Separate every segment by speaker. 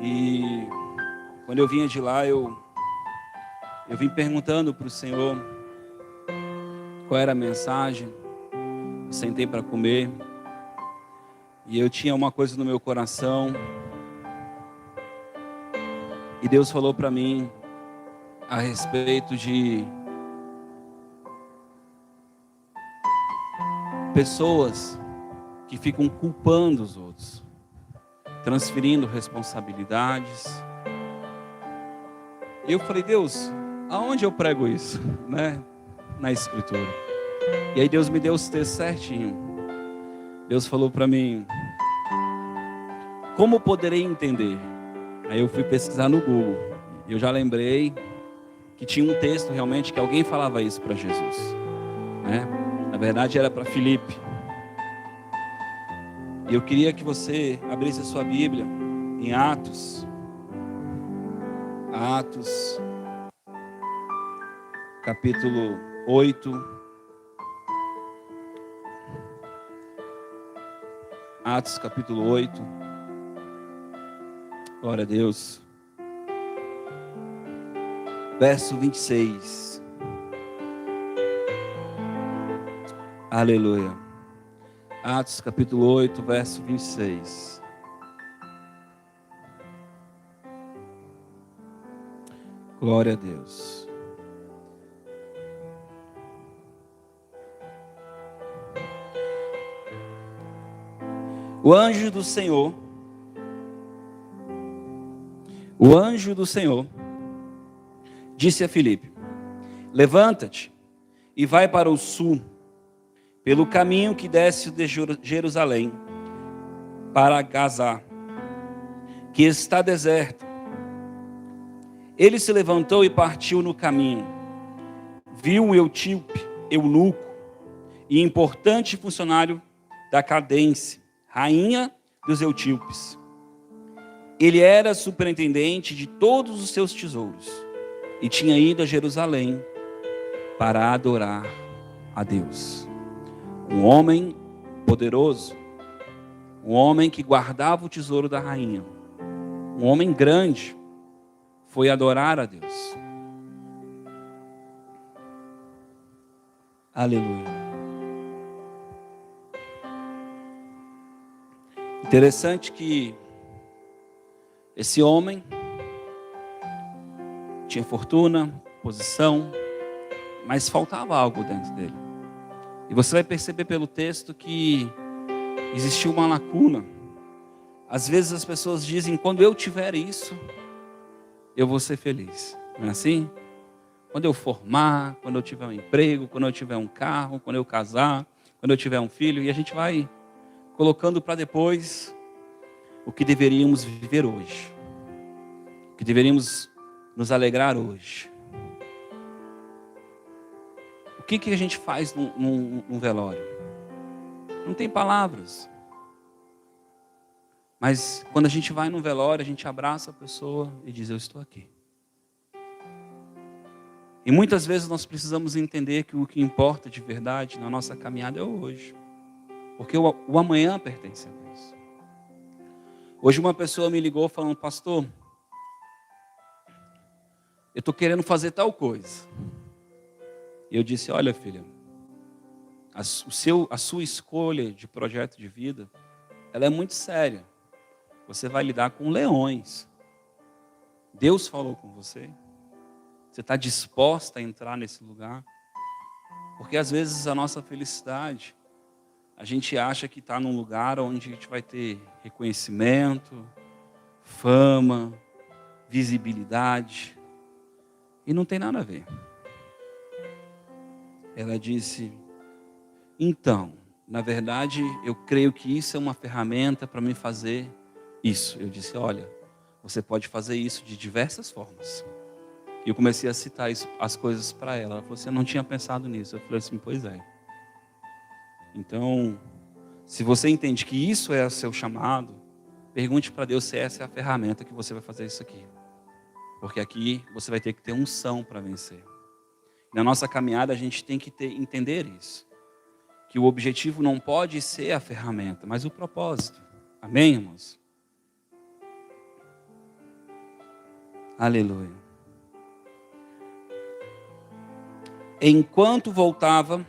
Speaker 1: E quando eu vinha de lá, eu vim perguntando para o Senhor qual era a mensagem. Eu sentei para comer e eu tinha uma coisa no meu coração. E Deus falou para mim a respeito de pessoas que ficam culpando os outros, transferindo responsabilidades. E eu falei, Deus, aonde eu prego isso, né? Na Escritura. E aí Deus me deu os textos certinho. Deus falou para mim, como poderei entender? Aí eu fui pesquisar no Google. E eu já lembrei que tinha um texto realmente que alguém falava isso para Jesus, né? Na verdade era para Filipe. E eu queria que você abrisse a sua Bíblia em Atos, capítulo 8. Atos, capítulo 8. Glória a Deus. Verso 26. Aleluia. Atos, capítulo 8, verso 26. Glória a Deus. O anjo do Senhor disse a Filipe: levanta-te e vai para o sul, pelo caminho que desce de Jerusalém para Gazá, que está deserto. Ele se levantou e partiu no caminho. Viu um etíope, eunuco e importante funcionário da Cadência, rainha dos etíopes. Ele era superintendente de todos os seus tesouros e tinha ido a Jerusalém para adorar a Deus. Um homem poderoso, um homem que guardava o tesouro da rainha, um homem grande, foi adorar a Deus. Aleluia. Interessante que esse homem tinha fortuna, posição, mas faltava algo dentro dele. E você vai perceber pelo texto que existiu uma lacuna. Às vezes as pessoas dizem, quando eu tiver isso, eu vou ser feliz. Não é assim? Quando eu formar, quando eu tiver um emprego, quando eu tiver um carro, quando eu casar, quando eu tiver um filho, e a gente vai colocando para depois o que deveríamos viver hoje, o que deveríamos nos alegrar hoje. O que a gente faz num velório? Não tem palavras. Mas quando a gente vai num velório, a gente abraça a pessoa e diz, eu estou aqui. E muitas vezes nós precisamos entender que o que importa de verdade na nossa caminhada é o hoje. Porque o amanhã pertence a Deus. Hoje uma pessoa me ligou falando, pastor, eu estou querendo fazer tal coisa. E eu disse, olha filha, a sua escolha de projeto de vida, ela é muito séria. Você vai lidar com leões. Deus falou com você. Você está disposta a entrar nesse lugar? Porque às vezes a nossa felicidade, a gente acha que está num lugar onde a gente vai ter reconhecimento, fama, visibilidade. E não tem nada a ver. Ela disse, então, na verdade, eu creio que isso é uma ferramenta para me fazer isso. Eu disse, olha, você pode fazer isso de diversas formas. E eu comecei a citar as coisas para ela. Ela falou assim, eu não tinha pensado nisso. Eu falei assim, pois é. Então, se você entende que isso é o seu chamado, pergunte para Deus se essa é a ferramenta que você vai fazer isso aqui. Porque aqui você vai ter que ter unção para vencer. Na nossa caminhada a gente tem que entender isso. Que o objetivo não pode ser a ferramenta, mas o propósito. Amém, irmãos? Aleluia. Enquanto voltava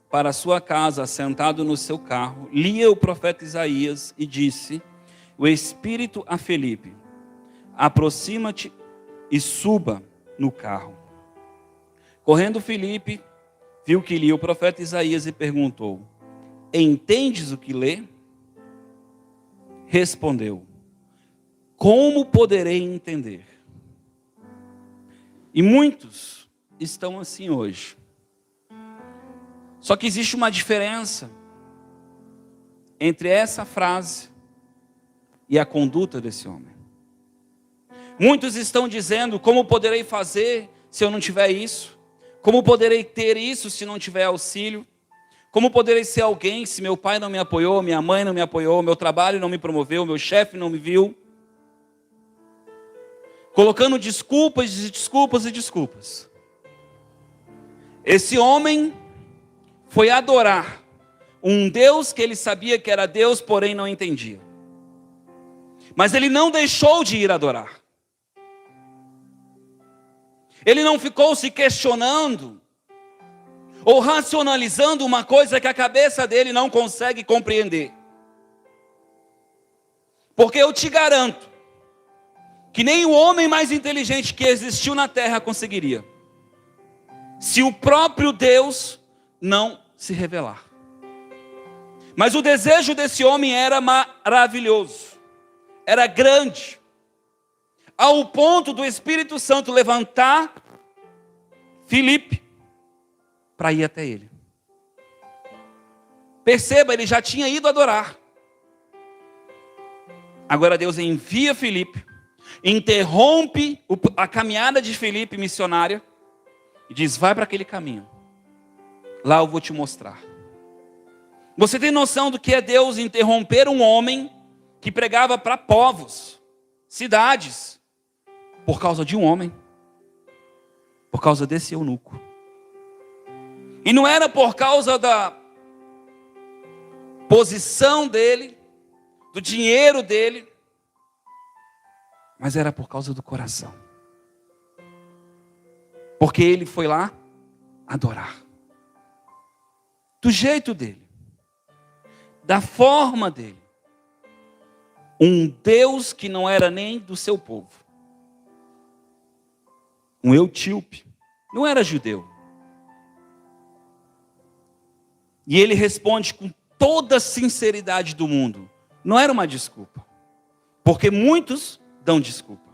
Speaker 1: para sua casa, sentado no seu carro, lia o profeta Isaías e disse o Espírito a Filipe: aproxima-te e suba no carro. Correndo Filipe, viu que lia o profeta Isaías e perguntou: entendes o que lê? Respondeu: como poderei entender? E muitos estão assim hoje. Só que existe uma diferença entre essa frase e a conduta desse homem. Muitos estão dizendo: como poderei fazer se eu não tiver isso? Como poderei ter isso se não tiver auxílio? Como poderei ser alguém se meu pai não me apoiou, minha mãe não me apoiou, meu trabalho não me promoveu, meu chefe não me viu? Colocando desculpas e desculpas e desculpas. Esse homem foi adorar um Deus que ele sabia que era Deus, porém não entendia. Mas ele não deixou de ir adorar. Ele não ficou se questionando ou racionalizando uma coisa que a cabeça dele não consegue compreender. Porque eu te garanto que nem o homem mais inteligente que existiu na terra conseguiria, se o próprio Deus não se revelar. Mas o desejo desse homem era maravilhoso, era grande, ao ponto do Espírito Santo levantar Filipe para ir até ele. Perceba, ele já tinha ido adorar. Agora Deus envia Filipe, interrompe a caminhada de Filipe missionária e diz: vai para aquele caminho, lá eu vou te mostrar. Você tem noção do que é Deus interromper um homem que pregava para povos, cidades, por causa de um homem, por causa desse eunuco? E não era por causa da posição dele, do dinheiro dele, mas era por causa do coração. Porque ele foi lá adorar. Do jeito dele. Da forma dele. Um Deus que não era nem do seu povo. Um etíope. Não era judeu. E ele responde com toda a sinceridade do mundo. Não era uma desculpa. Porque muitos dão desculpa.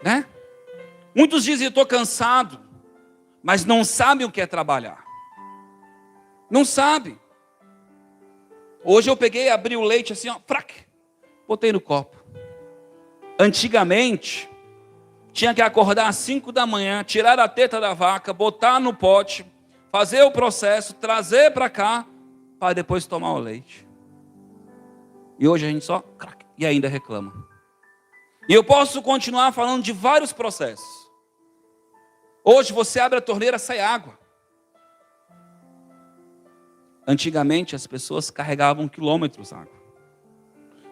Speaker 1: Né? Muitos dizem: eu estou cansado. Mas não sabem o que é trabalhar. Não sabem. Hoje eu peguei, abri o leite assim, ó, frac, botei no copo. Antigamente, tinha que acordar às 5 da manhã, tirar a teta da vaca, botar no pote, fazer o processo, trazer para cá, para depois tomar o leite. E hoje a gente só, crac, e ainda reclama. E eu posso continuar falando de vários processos. Hoje você abre a torneira, sai água. Antigamente as pessoas carregavam quilômetros de água.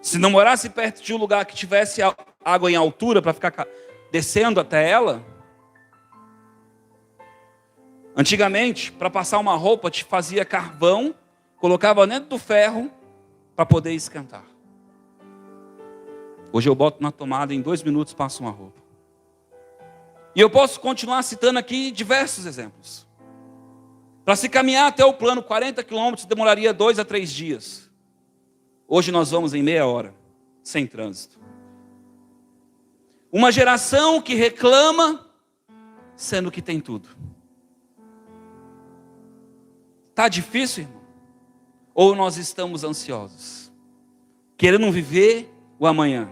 Speaker 1: Se não morasse perto de um lugar que tivesse água em altura para ficar descendo até ela, antigamente, para passar uma roupa, te fazia carvão, colocava dentro do ferro para poder esquentar. Hoje eu boto na tomada, em 2 minutos passo uma roupa. E eu posso continuar citando aqui diversos exemplos. Para se caminhar até o plano 40 quilômetros demoraria 2 a 3 dias. Hoje nós vamos em meia hora, sem trânsito. Uma geração que reclama, sendo que tem tudo. Está difícil, irmão? Ou nós estamos ansiosos? Querendo viver o amanhã?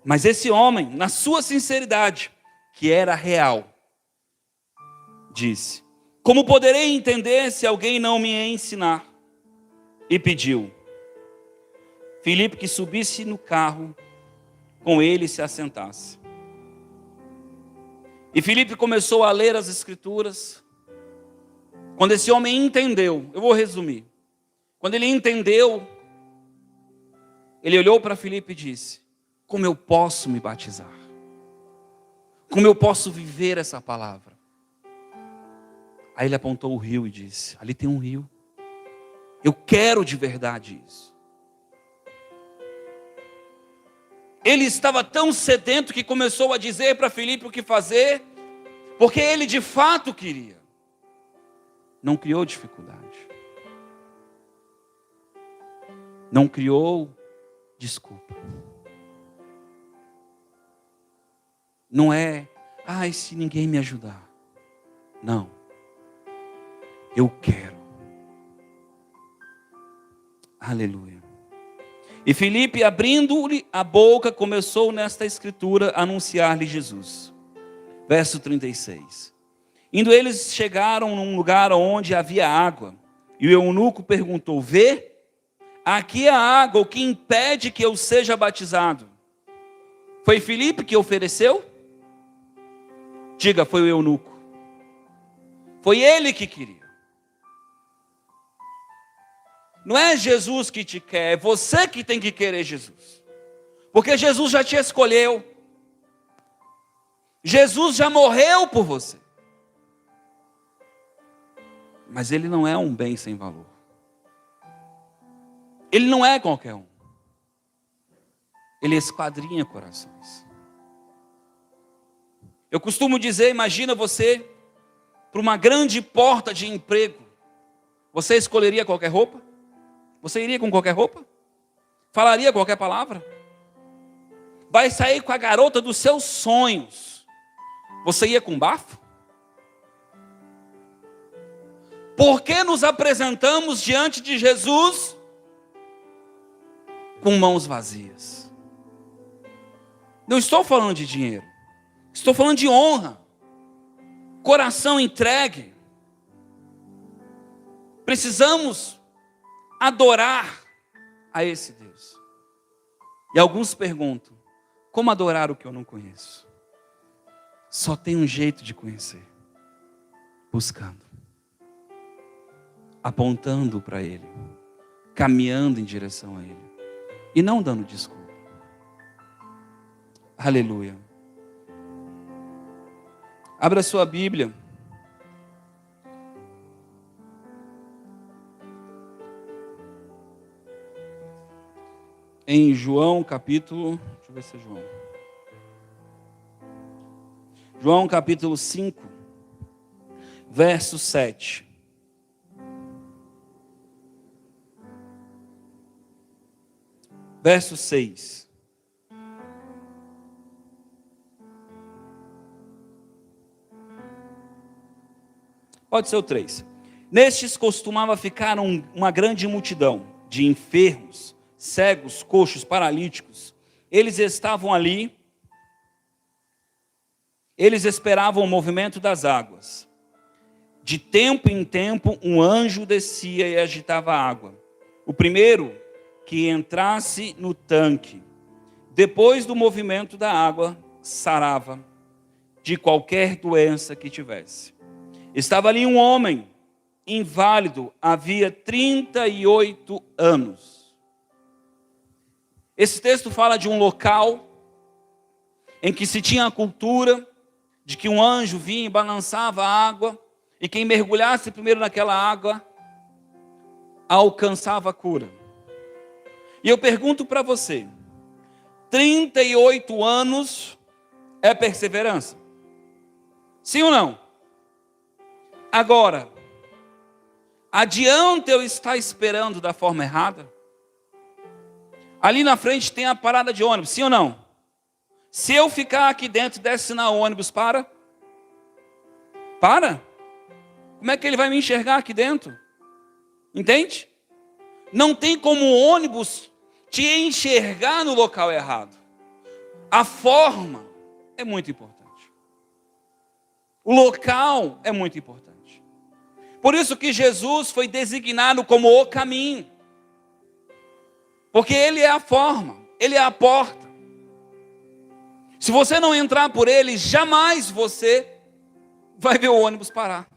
Speaker 1: Mas esse homem, na sua sinceridade, que era real, disse: como poderei entender se alguém não me ensinar? E pediu Filipe que subisse no carro com ele e se assentasse. E Filipe começou a ler as escrituras. Quando esse homem entendeu, eu vou resumir. Quando ele entendeu Ele olhou para Filipe e disse: como eu posso me batizar? Como eu posso viver essa palavra? Aí ele apontou o rio e disse: ali tem um rio. Eu quero de verdade isso. Ele estava tão sedento que começou a dizer para Filipe o que fazer, porque ele de fato queria. Não criou dificuldade. Não criou desculpa. Não é, se ninguém me ajudar. Não. Eu quero. Aleluia. E Filipe, abrindo-lhe a boca, começou nesta escritura a anunciar-lhe Jesus. Verso 36. Indo eles, chegaram num lugar onde havia água. E o eunuco perguntou: vê, aqui há água, o que impede que eu seja batizado? Foi Filipe que ofereceu? Diga, foi o eunuco. Foi ele que queria. Não é Jesus que te quer, é você que tem que querer Jesus. Porque Jesus já te escolheu. Jesus já morreu por você. Mas ele não é um bem sem valor. Ele não é qualquer um. Ele esquadrinha corações. Eu costumo dizer, imagina você para uma grande porta de emprego. Você escolheria qualquer roupa? Você iria com qualquer roupa? Falaria qualquer palavra? Vai sair com a garota dos seus sonhos. Você ia com bafo? Por que nos apresentamos diante de Jesus com mãos vazias? Não estou falando de dinheiro. Estou falando de honra. Coração entregue. Precisamos adorar a esse Deus. E alguns perguntam: como adorar o que eu não conheço? Só tem um jeito de conhecer: buscando, apontando para Ele, caminhando em direção a Ele, e não dando desculpa. Aleluia. Abra sua Bíblia. Em João capítulo, deixa eu ver se é João. João capítulo 5, verso 7. Verso 6. Pode ser o 3. Nestes costumava ficar uma grande multidão de enfermos, cegos, coxos, paralíticos. Eles estavam ali, eles esperavam o movimento das águas. De tempo em tempo, um anjo descia e agitava a água. O primeiro que entrasse no tanque, depois do movimento da água, sarava de qualquer doença que tivesse. Estava ali um homem inválido, havia 38 anos. Esse texto fala de um local em que se tinha a cultura de que um anjo vinha e balançava a água, e quem mergulhasse primeiro naquela água alcançava a cura. E eu pergunto para você: 38 anos é perseverança? Sim ou não? Agora, adianta eu estar esperando da forma errada? Ali na frente tem a parada de ônibus, sim ou não? Se eu ficar aqui dentro e desce na ônibus, para? Como é que ele vai me enxergar aqui dentro? Entende? Não tem como o ônibus te enxergar no local errado. A forma é muito importante. O local é muito importante. Por isso que Jesus foi designado como o caminho. Porque Ele é a forma, Ele é a porta. Se você não entrar por Ele, jamais você vai ver o ônibus parar.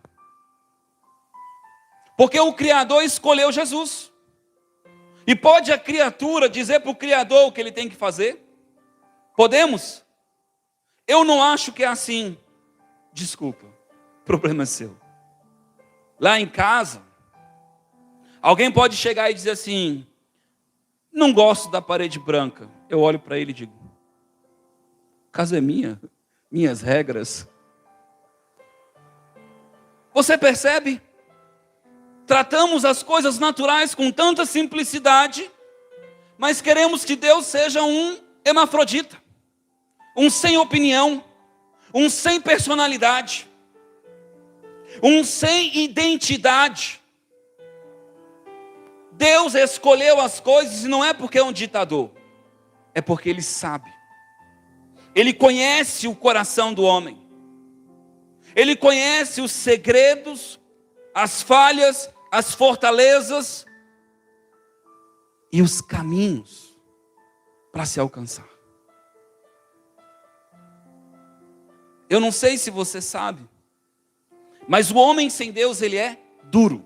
Speaker 1: Porque o Criador escolheu Jesus. E pode a criatura dizer para o Criador o que ele tem que fazer? Podemos? Eu não acho que é assim. Desculpa, o problema é seu. Lá em casa, alguém pode chegar e dizer assim: não gosto da parede branca. Eu olho para ele e digo: a casa é minha, minhas regras. Você percebe? Tratamos as coisas naturais com tanta simplicidade, mas queremos que Deus seja um hermafrodita, um sem opinião, um sem personalidade, um sem identidade. Deus escolheu as coisas e não é porque é um ditador, é porque Ele sabe. Ele conhece o coração do homem. Ele conhece os segredos, as falhas, as fortalezas e os caminhos para se alcançar. Eu não sei se você sabe, mas o homem sem Deus, ele é duro.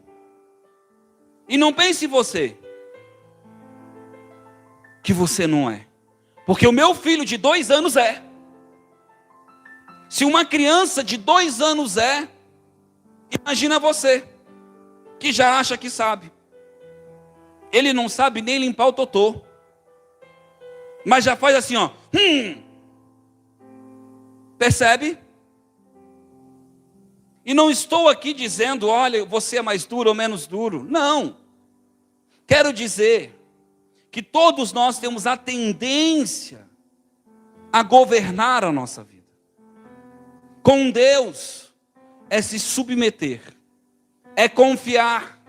Speaker 1: E não pense você que você não é. Porque o meu filho de 2 anos é. Se uma criança de 2 anos é, imagina você, que já acha que sabe. Ele não sabe nem limpar o totô. Mas já faz assim, ó. Percebe? E não estou aqui dizendo, olha, você é mais duro ou menos duro. Não. Quero dizer que todos nós temos a tendência a governar a nossa vida. Com Deus é se submeter, é confiar.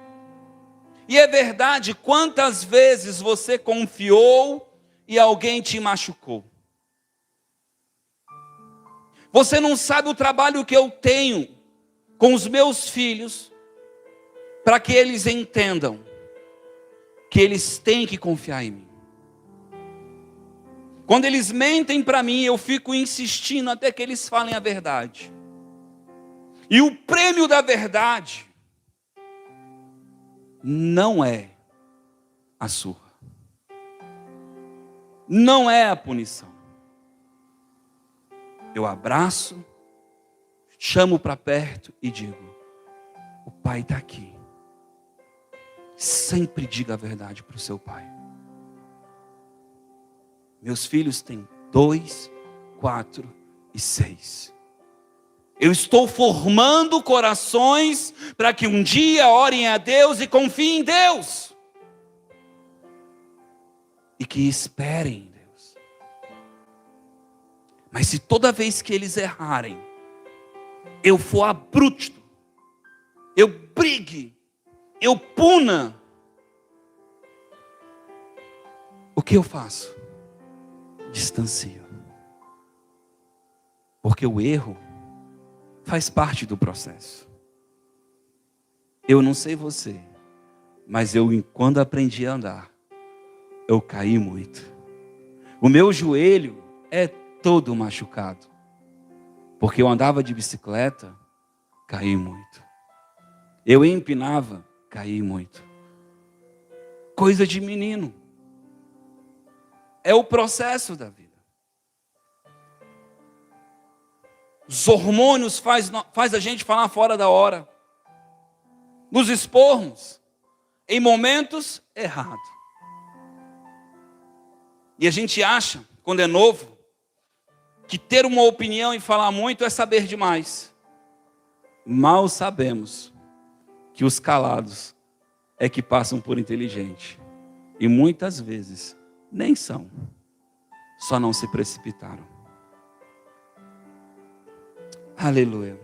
Speaker 1: E é verdade, quantas vezes você confiou e alguém te machucou? Você não sabe o trabalho que eu tenho com os meus filhos, para que eles entendam que eles têm que confiar em mim. Quando eles mentem para mim, eu fico insistindo até que eles falem a verdade. E o prêmio da verdade não é a surra, não é a punição. Eu abraço, chamo para perto e digo: o pai está aqui. Sempre diga a verdade para o seu pai. Meus filhos têm 2, 4 e 6. Eu estou formando corações para que um dia orem a Deus e confiem em Deus. E que esperem em Deus. Mas se toda vez que eles errarem, eu for abrupto, eu brigue, eu puna, o que eu faço? Distancio. Porque o erro faz parte do processo. Eu não sei você, mas quando aprendi a andar, eu caí muito. O meu joelho é todo machucado. Porque eu andava de bicicleta, caí muito. Eu empinava, caí muito. Coisa de menino. É o processo da vida. Os hormônios faz a gente falar fora da hora. Nos expormos em momentos errados. E a gente acha, quando é novo, que ter uma opinião e falar muito é saber demais. Mal sabemos que os calados é que passam por inteligente. E muitas vezes nem são. Só não se precipitaram. Aleluia.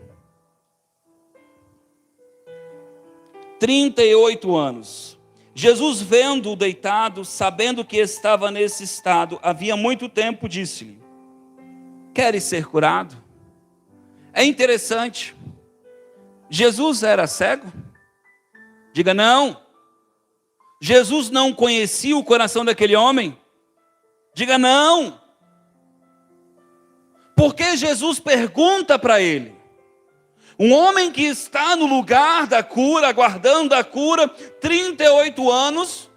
Speaker 1: 38 anos. Jesus, vendo-o deitado, sabendo que estava nesse estado, havia muito tempo, disse-lhe: queres ser curado? É interessante. Jesus era cego? Diga não. Jesus não conhecia o coração daquele homem? Diga não. Porque Jesus pergunta para ele. Um homem que está no lugar da cura, aguardando a cura, 38 anos,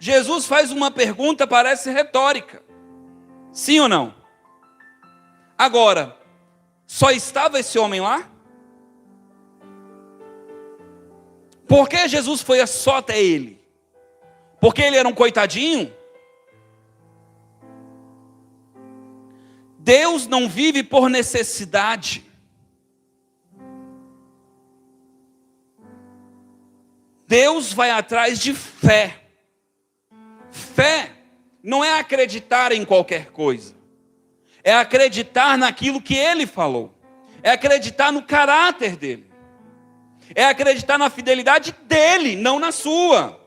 Speaker 1: Jesus faz uma pergunta, parece retórica. Sim ou não? Agora, só estava esse homem lá? Por que Jesus foi só até ele? Porque ele era um coitadinho? Deus não vive por necessidade. Deus vai atrás de fé. Fé não é acreditar em qualquer coisa. É acreditar naquilo que Ele falou. É acreditar no caráter dEle. É acreditar na fidelidade dEle, não na sua.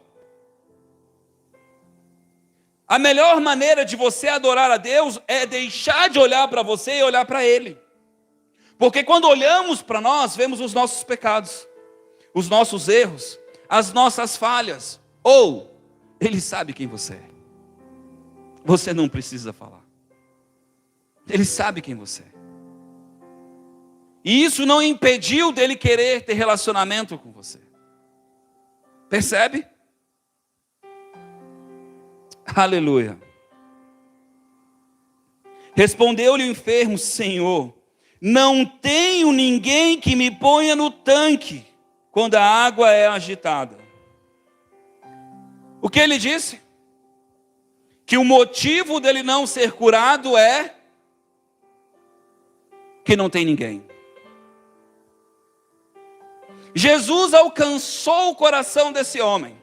Speaker 1: A melhor maneira de você adorar a Deus é deixar de olhar para você e olhar para Ele. Porque quando olhamos para nós, vemos os nossos pecados, os nossos erros, as nossas falhas. Ou Ele sabe quem você é. Você não precisa falar. Ele sabe quem você é. E isso não impediu dele querer ter relacionamento com você. Percebe? Aleluia. Respondeu-lhe o enfermo: Senhor, não tenho ninguém que me ponha no tanque quando a água é agitada. O que ele disse? Que o motivo dele não ser curado é que não tem ninguém. Jesus alcançou o coração desse homem.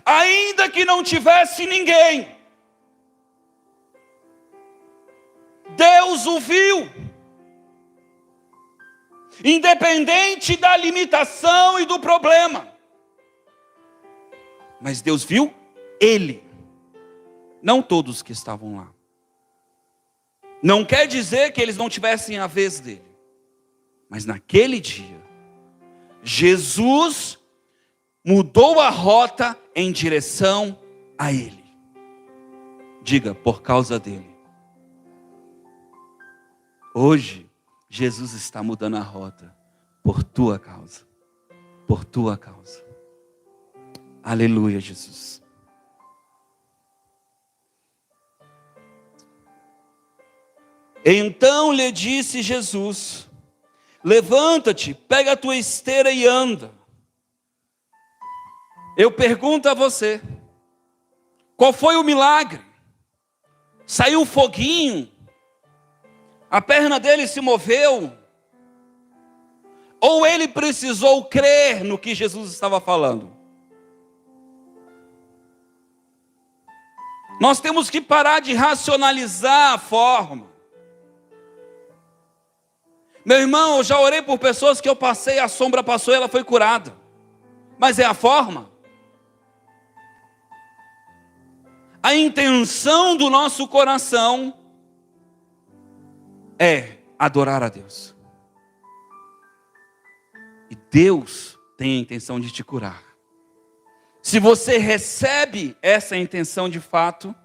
Speaker 1: Ainda que não tivesse ninguém, Deus o viu. Independente da limitação e do problema. Mas Deus viu ele. Não todos que estavam lá. Não quer dizer que eles não tivessem a vez dele. Mas naquele dia, Jesus mudou a rota em direção a ele. Diga, por causa dele. Hoje, Jesus está mudando a rota por tua causa. Por tua causa. Aleluia, Jesus. Então lhe disse Jesus: levanta-te, pega a tua esteira e anda. Eu pergunto a você, qual foi o milagre? Saiu um foguinho? A perna dele se moveu? Ou ele precisou crer no que Jesus estava falando? Nós temos que parar de racionalizar a forma. Meu irmão, eu já orei por pessoas que eu passei, a sombra passou e ela foi curada. Mas é a forma? A intenção do nosso coração é adorar a Deus. E Deus tem a intenção de te curar. Se você recebe essa intenção de fato,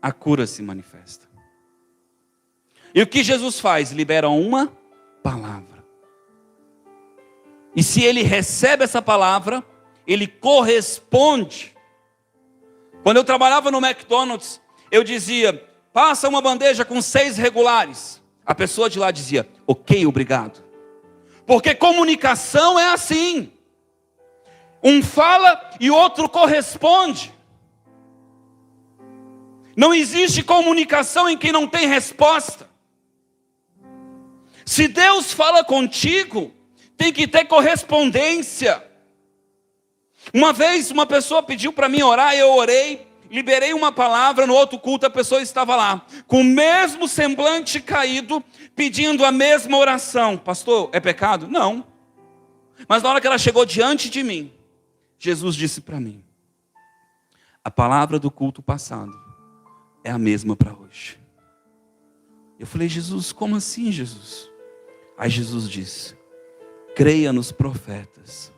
Speaker 1: a cura se manifesta. E o que Jesus faz? Libera uma palavra. E se ele recebe essa palavra, ele corresponde. Quando eu trabalhava no McDonald's, eu dizia, passa uma bandeja com 6 regulares. A pessoa de lá dizia, ok, obrigado. Porque comunicação é assim. Um fala e o outro corresponde. Não existe comunicação em que não tem resposta. Se Deus fala contigo, tem que ter correspondência. Uma vez uma pessoa pediu para mim orar, eu orei, liberei uma palavra, no outro culto a pessoa estava lá, com o mesmo semblante caído, pedindo a mesma oração. Pastor, é pecado? Não. Mas na hora que ela chegou diante de mim, Jesus disse para mim, a palavra do culto passado é a mesma para hoje. Eu falei, Jesus, como assim, Jesus? Aí Jesus disse, creia nos profetas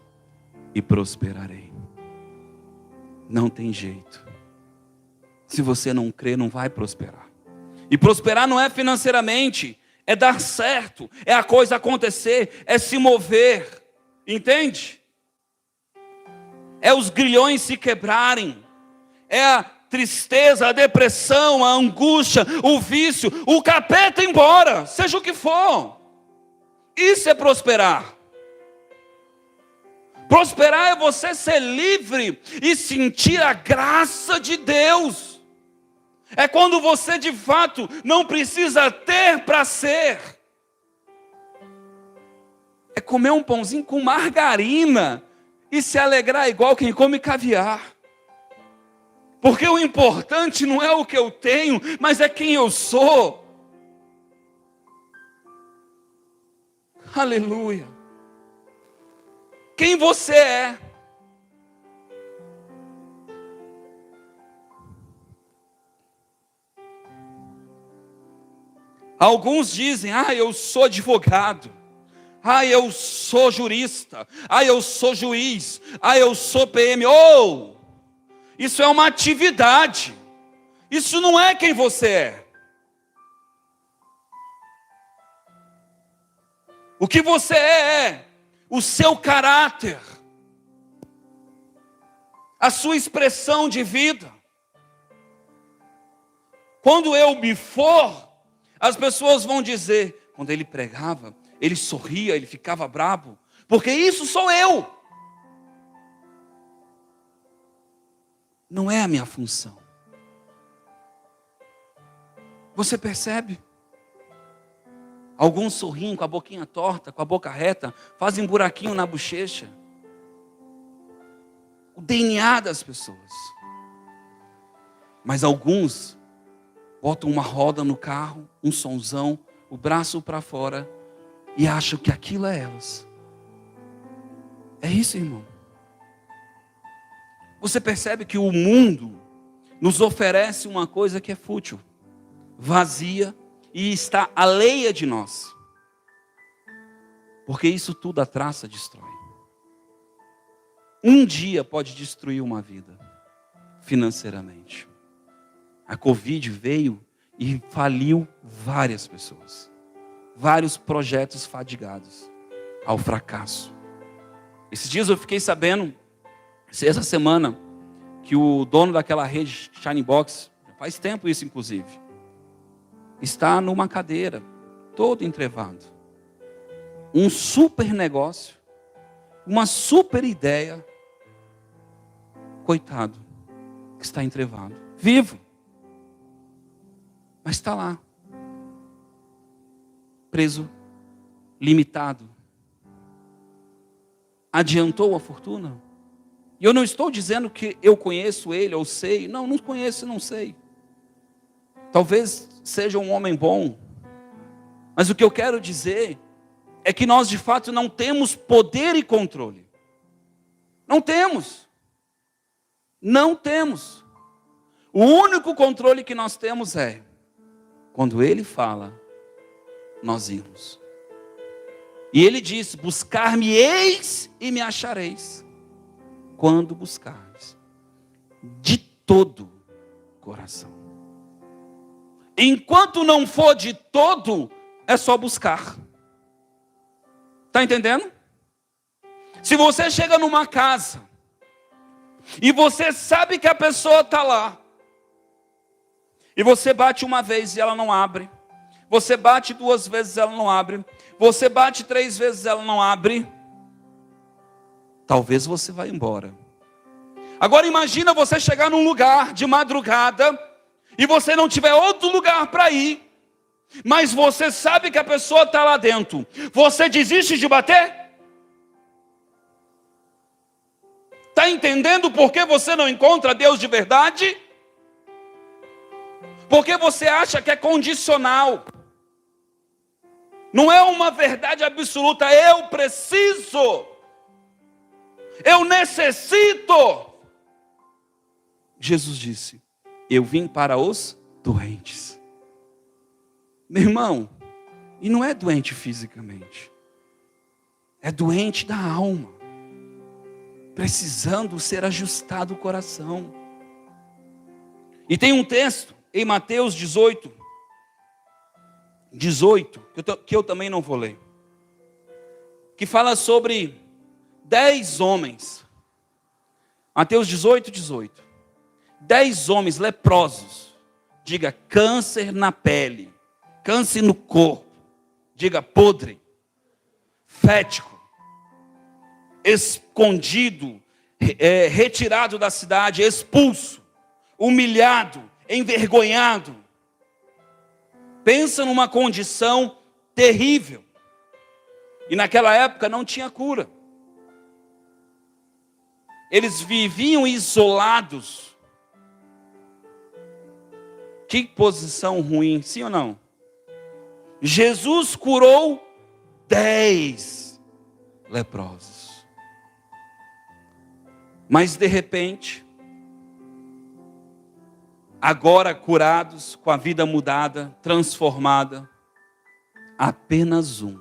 Speaker 1: e prosperarei. Não tem jeito. Se você não crer, não vai prosperar. E prosperar não é financeiramente, é dar certo, é a coisa acontecer, é se mover. Entende? é os grilhões se quebrarem, é a tristeza, a depressão, a angústia, o vício, o capeta ir embora, seja o que for. Isso é prosperar. Prosperar é você ser livre e sentir a graça de Deus. É quando você de fato não precisa ter para ser. É comer um pãozinho com margarina e se alegrar igual quem come caviar. Porque o importante não é o que eu tenho, mas é quem eu sou. Aleluia. Quem você é. Alguns dizem, eu sou advogado. Eu sou jurista. Eu sou juiz. Eu sou PM. Isso é uma atividade. Isso não é quem você é. O que você é o seu caráter, a sua expressão de vida. Quando eu me for, as pessoas vão dizer, quando ele pregava, ele sorria, ele ficava bravo, porque isso sou eu. Não é a minha função. Você percebe? Alguns sorriem com a boquinha torta, com a boca reta, fazem buraquinho na bochecha. O DNA das pessoas. Mas alguns botam uma roda no carro, um sonzão, o braço para fora e acham que aquilo é elas. É isso, irmão. Você percebe que o mundo nos oferece uma coisa que é fútil, vazia e está alheia de nós. Porque isso tudo a traça destrói. Um dia pode destruir uma vida, financeiramente. A Covid veio e faliu várias pessoas. Vários projetos fadigados ao fracasso. Esses dias eu fiquei sabendo, essa semana, que o dono daquela rede Shine Box, faz tempo isso inclusive, está numa cadeira, todo entrevado. Um super negócio, uma super ideia, coitado, que está entrevado, vivo, mas está lá, preso, limitado. Adiantou a fortuna? E eu não estou dizendo que eu conheço ele, ou sei. Não conheço, não sei. Talvez seja um homem bom. Mas o que eu quero dizer é que nós de fato não temos poder e controle. Não temos. Não temos. O único controle que nós temos é quando ele fala, nós irmos. E ele diz, buscar-me-eis e me achareis. Quando buscardes de todo coração. Enquanto não for de todo, é só buscar. Está entendendo? Se você chega numa casa e você sabe que a pessoa está lá, e você bate uma vez e ela não abre, você bate 2 vezes e ela não abre, você bate 3 vezes e ela não abre, talvez você vá embora. Agora imagina você chegar num lugar de madrugada e você não tiver outro lugar para ir, mas você sabe que a pessoa está lá dentro. Você desiste de bater? Está entendendo por que você não encontra Deus de verdade? Porque você acha que é condicional. Não é uma verdade absoluta. Eu preciso. Eu necessito. Jesus disse, eu vim para os doentes. Meu irmão, e não é doente fisicamente. É doente da alma. Precisando ser ajustado o coração. E tem um texto em Mateus 18, que eu também não vou ler, que fala sobre 10 homens Mateus 18, 18. 10 homens leprosos. Diga câncer na pele. Câncer no corpo. Diga podre. Fético. Escondido. Retirado da cidade. Expulso. Humilhado. Envergonhado. Pensa numa condição terrível. E naquela época não tinha cura. Eles viviam isolados. Que posição ruim, sim ou não? Jesus curou 10 leprosos. Mas de repente, agora curados, com a vida mudada, transformada, apenas um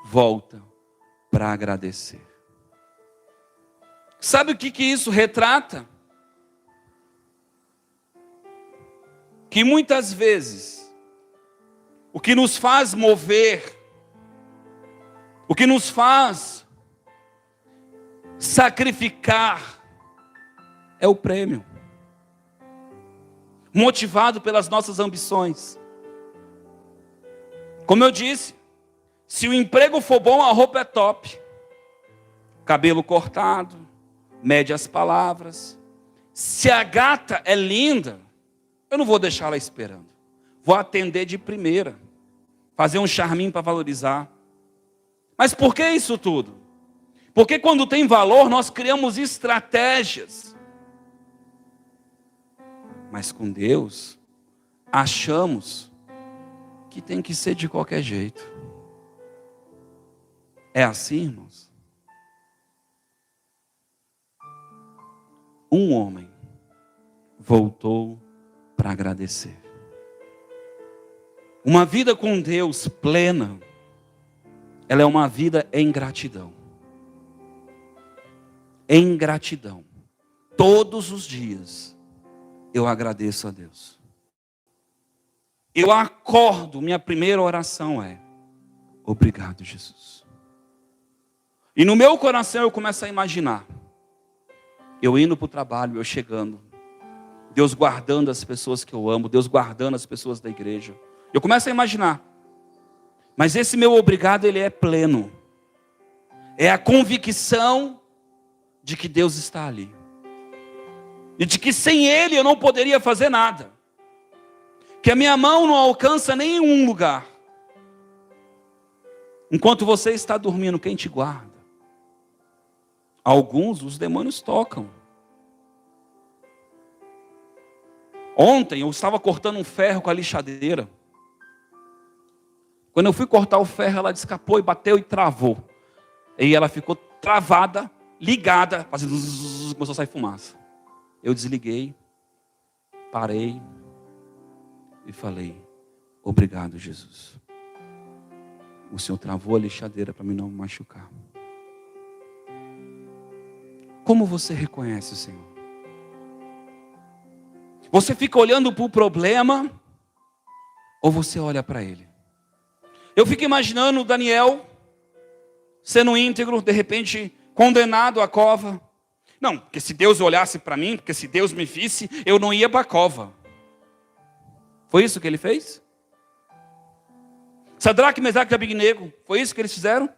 Speaker 1: volta para agradecer. Sabe o que isso retrata? Que muitas vezes, o que nos faz mover, o que nos faz sacrificar, é o prêmio. Motivado pelas nossas ambições. Como eu disse, se o emprego for bom, a roupa é top. Cabelo cortado, mede as palavras. Se a gata é linda, eu não vou deixar ela esperando. Vou atender de primeira. Fazer um charminho para valorizar. Mas por que isso tudo? Porque quando tem valor, nós criamos estratégias. Mas com Deus, achamos que tem que ser de qualquer jeito. É assim, irmãos? Um homem voltou para agradecer. Uma vida com Deus plena, ela é uma vida em gratidão. Em gratidão. Todos os dias eu agradeço a Deus. Eu acordo, minha primeira oração é: obrigado, Jesus. E no meu coração eu começo a imaginar eu indo para o trabalho, eu chegando, Deus guardando as pessoas que eu amo, Deus guardando as pessoas da igreja. Eu começo a imaginar. Mas esse meu obrigado, ele é pleno. É a convicção de que Deus está ali. E de que sem Ele eu não poderia fazer nada. Que a minha mão não alcança nenhum lugar. Enquanto você está dormindo, quem te guarda? Alguns, os demônios tocam. Ontem eu estava cortando um ferro com a lixadeira. Quando eu fui cortar o ferro, ela escapou e bateu e travou. E ela ficou travada, ligada, fazendo zzz, começou a sair fumaça. Eu desliguei, parei e falei: obrigado, Jesus. O Senhor travou a lixadeira para mim não me machucar. Como você reconhece o Senhor? Você fica olhando para o problema ou você olha para Ele? Eu fico imaginando Daniel sendo íntegro, de repente condenado à cova. Não, porque se Deus olhasse para mim, porque se Deus me visse, eu não ia para a cova. Foi isso que ele fez? Sadraque, Mesaque e Abednego, foi isso que eles fizeram?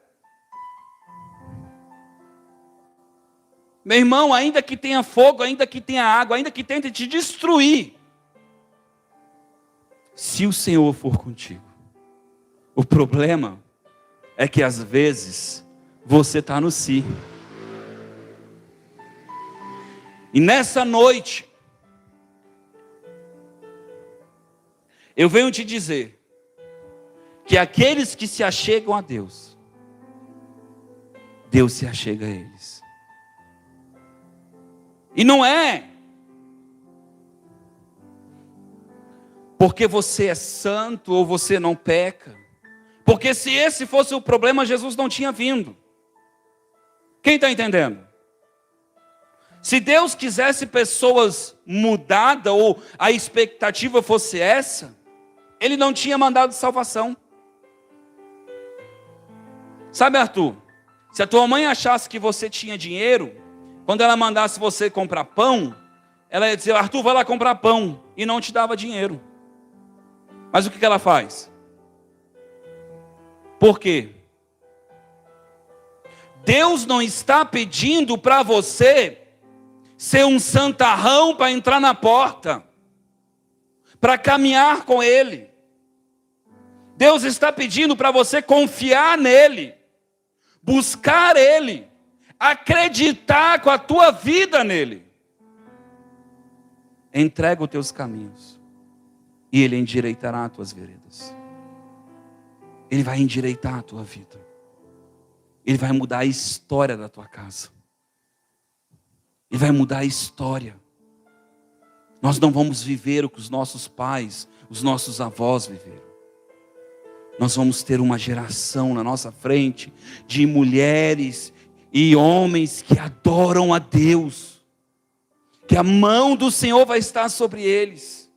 Speaker 1: Meu irmão, ainda que tenha fogo, ainda que tenha água, ainda que tente te destruir, se o Senhor for contigo. O problema é que às vezes você está no si. E nessa noite, eu venho te dizer que aqueles que se achegam a Deus, Deus se achega a eles. E não é porque você é santo ou você não peca. Porque se esse fosse o problema, Jesus não tinha vindo. Quem está entendendo? Se Deus quisesse pessoas mudadas, ou a expectativa fosse essa, Ele não tinha mandado salvação. Sabe, Arthur, se a tua mãe achasse que você tinha dinheiro, Quando ela mandasse você comprar pão, ela ia dizer: Arthur, vai lá comprar pão. E não te dava dinheiro. Mas o que ela faz? Por quê? Deus não está pedindo para você ser um santarrão para entrar na porta, para caminhar com Ele. Deus está pedindo para você confiar nele, buscar Ele, acreditar com a tua vida nele. Entrega os teus caminhos e Ele endireitará as tuas veredas. Ele vai endireitar a tua vida. Ele vai mudar a história da tua casa. Ele vai mudar a história. Nós não vamos viver o que os nossos pais, os nossos avós viveram. Nós vamos ter uma geração na nossa frente de mulheres e homens que adoram a Deus, que a mão do Senhor vai estar sobre eles.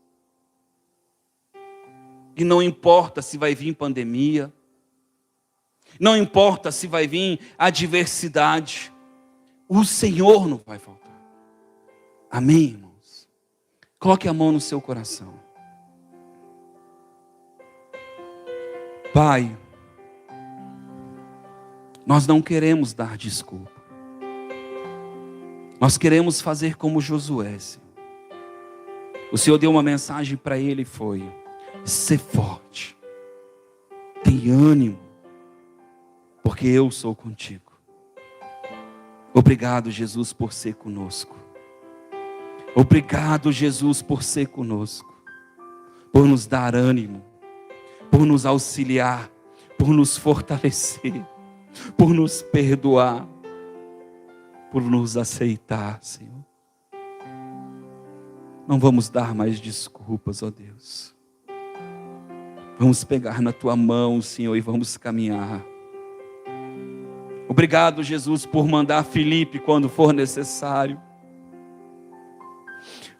Speaker 1: E não importa se vai vir pandemia, não importa se vai vir adversidade, o Senhor não vai faltar. Amém, irmãos? Coloque a mão no seu coração. Pai, nós não queremos dar desculpa. Nós queremos fazer como Josué. O Senhor deu uma mensagem para ele, foi: ser forte, tem ânimo, porque eu sou contigo. Obrigado, Jesus, por ser conosco. Obrigado, Jesus, por ser conosco, por nos dar ânimo, por nos auxiliar, por nos fortalecer, por nos perdoar, por nos aceitar, Senhor. Não vamos dar mais desculpas, ó Deus. Vamos pegar na tua mão, Senhor, e vamos caminhar. Obrigado, Jesus, por mandar Filipe quando for necessário.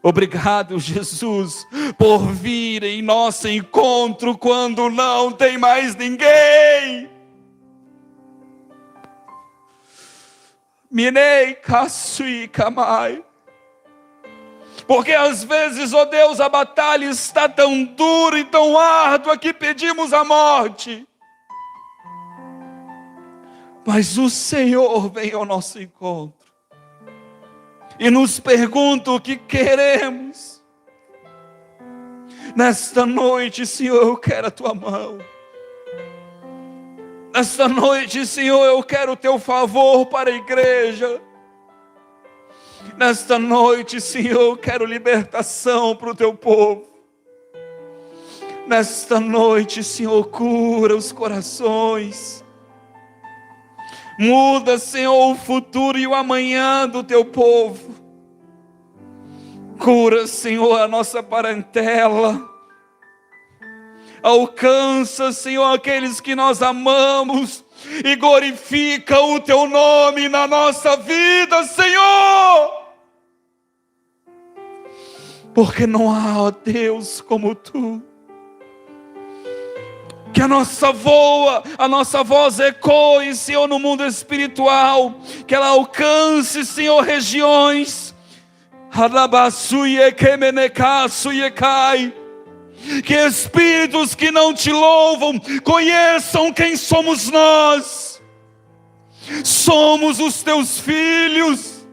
Speaker 1: Obrigado, Jesus, por vir em nosso encontro quando não tem mais ninguém. Minei Kassui Kamai. Porque às vezes, ó Deus, a batalha está tão dura e tão árdua que pedimos a morte. Mas o Senhor vem ao nosso encontro e nos pergunta o que queremos. Nesta noite, Senhor, eu quero a tua mão. Nesta noite, Senhor, eu quero o teu favor para a igreja. Nesta noite, Senhor, eu quero libertação para o teu povo. Nesta noite, Senhor, cura os corações. Muda, Senhor, o futuro e o amanhã do teu povo. Cura, Senhor, a nossa parentela. Alcança, Senhor, aqueles que nós amamos e glorifica o teu nome na nossa vida, Senhor. Porque não há, ó Deus, como tu. Que a nossa voz ecoe, Senhor, no mundo espiritual. Que ela alcance, Senhor, regiões. Que espíritos que não te louvam conheçam quem somos nós. Somos os teus filhos.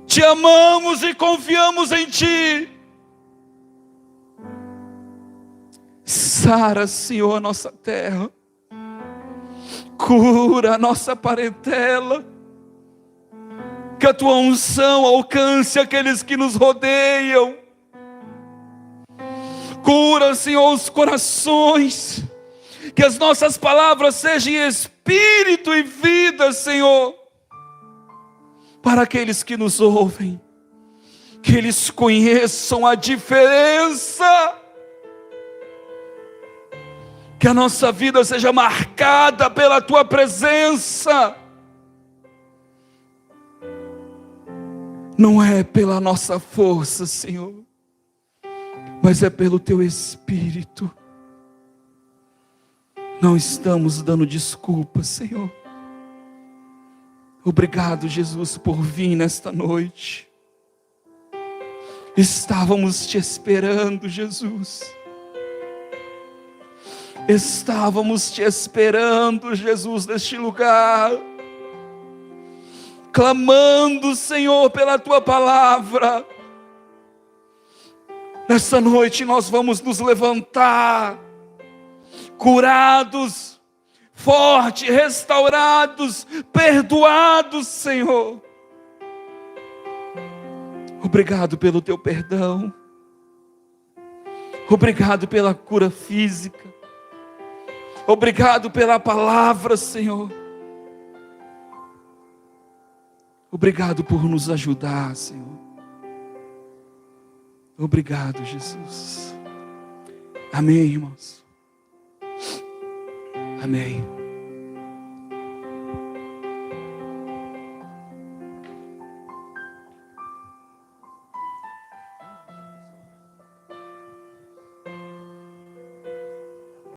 Speaker 1: Te amamos e confiamos em ti. Sara, Senhor, a nossa terra. Cura a nossa parentela. Que a tua unção alcance aqueles que nos rodeiam. Cura, Senhor, os corações. Que as nossas palavras sejam espírito e vida, Senhor. Para aqueles que nos ouvem. Que eles conheçam a diferença. Que a nossa vida seja marcada pela tua presença. Não é pela nossa força, Senhor, mas é pelo teu Espírito. Não estamos dando desculpas, Senhor. Obrigado, Jesus, por vir nesta noite. Estávamos te esperando, Jesus. Estávamos te esperando, Jesus, neste lugar. Clamando, Senhor, pela tua palavra. Nessa noite nós vamos nos levantar, curados, fortes, restaurados, perdoados, Senhor. Obrigado pelo teu perdão. Obrigado pela cura física. Obrigado pela palavra, Senhor. Obrigado por nos ajudar, Senhor. Obrigado, Jesus. Amém, irmãos. Amém.